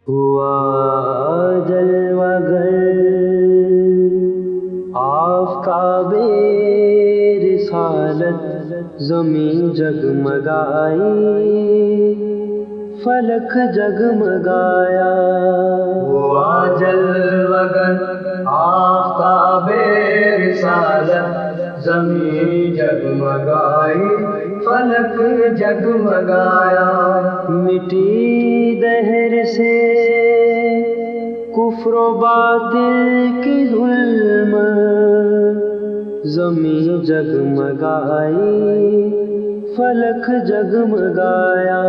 ہوا جلوہ گر آفتاب رسالت، زمین جگمگائی فلک جگمگایا۔ ہوا جلوہ گر آفتاب رسالت، زمین جگمگائی فلک جگمگایا۔ مٹی دہر سے کفر و باطل کی ظلمت، زمین جگمگائی فلک جگمگایا۔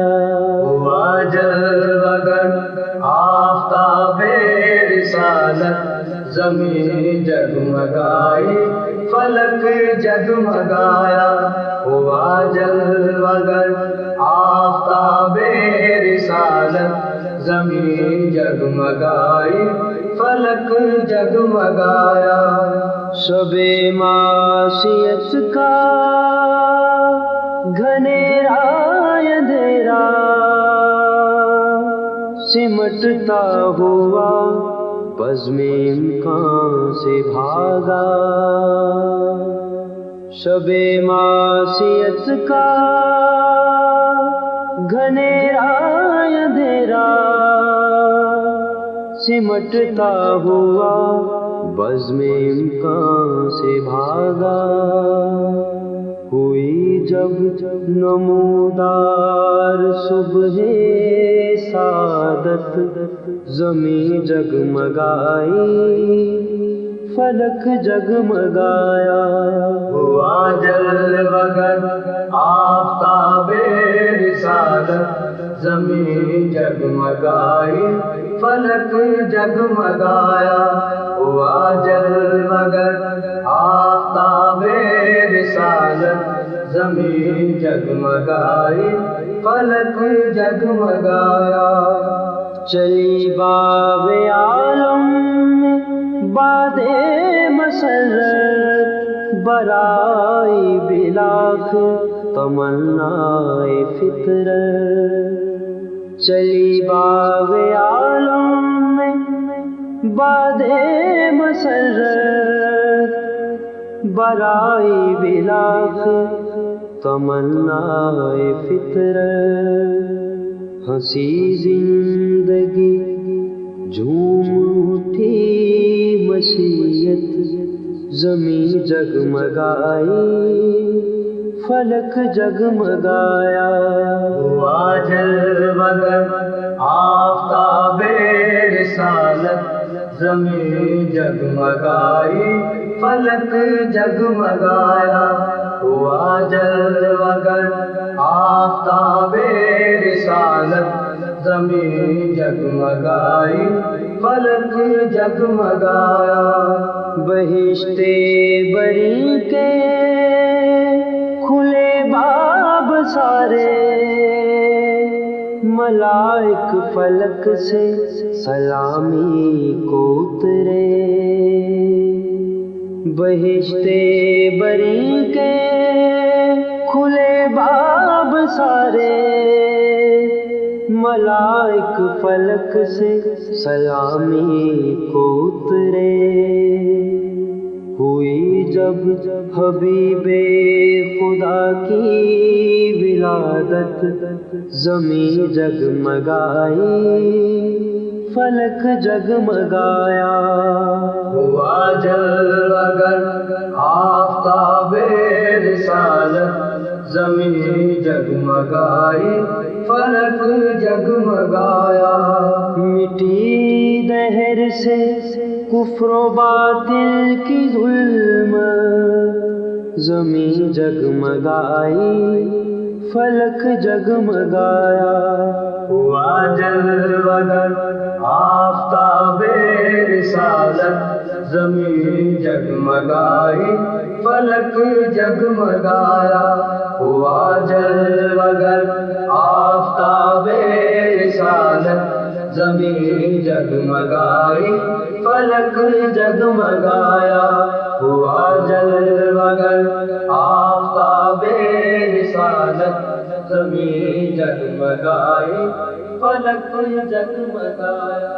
ہوا جلوہ گر آفتاب رسالت، زمین جگمگائی فلک جگمگایا۔ ہوا جلوہ گر آفتاب رسالت، زمین جگمگائی فلک جگمگایا۔ شب معصیت کا گھنیرا اندھیرا سمٹتا ہوا بزم امکان سے بھاگا۔ شب معصیت کا گھنیرا اندھیرا سمٹتا ہوا بزم امکان سے بھاگا۔ ہوئی جب نمودار صبح سعادت، زمین جگمگائی فلک جگمگایا۔ ہوا جلوہ گر آفتاب رسالت، زمین جگمگائی فلک جگمگایا۔ ہوا جلوہ گر آفتاب رسالت، زمین جگمگائی فلک جگمگایا۔ چلی باب عالم میں باد مسرت، برائی بلاخر تمنائے فطرت۔ چلی باب عالم میں باد مسرت، برائی بلاخر تمنائے فطرت۔ ہنسی زندگی جھوم اٹھی مشیت، زمین جگمگائی فلک جگمگایا۔ ہوا جلوہ گر آفتاب رسالت، زمین جگمگائی فلک جگمگایا۔ ہوا جلوہ گر آفتاب رسالت، زمین جگمگائی فلک جگمگایا۔ بہشت بری کے کھلے باب سارے، ملائک فلک سے سلامی کو اترے۔ بہشت بری کے کھلے باب سارے، ملائک فلک سے سلامی کو اترے۔ ہوئی جب حبیب خدا کی ولادت، زمین جگمگائی فلک جگمگایا۔ ہوا جلوہ گر آفتاب رسالت، زمین جگمگائی فلک جگمگایا۔ مٹی دہر سے کفر و باطل کی ظلمت، زمین جگمگائی فلک جگمگایا۔ ہوا جلوہ گر آفتاب رسالت، زمین جگمگائی فلک جگمگایا۔ ہوا جلوہ گر آفتاب رسالت، زمین جگمگائی فلک جگمگایا۔ ہوا جلوہ گر آفتاب رسالت، زمین جگمگائی فلک جگمگایا.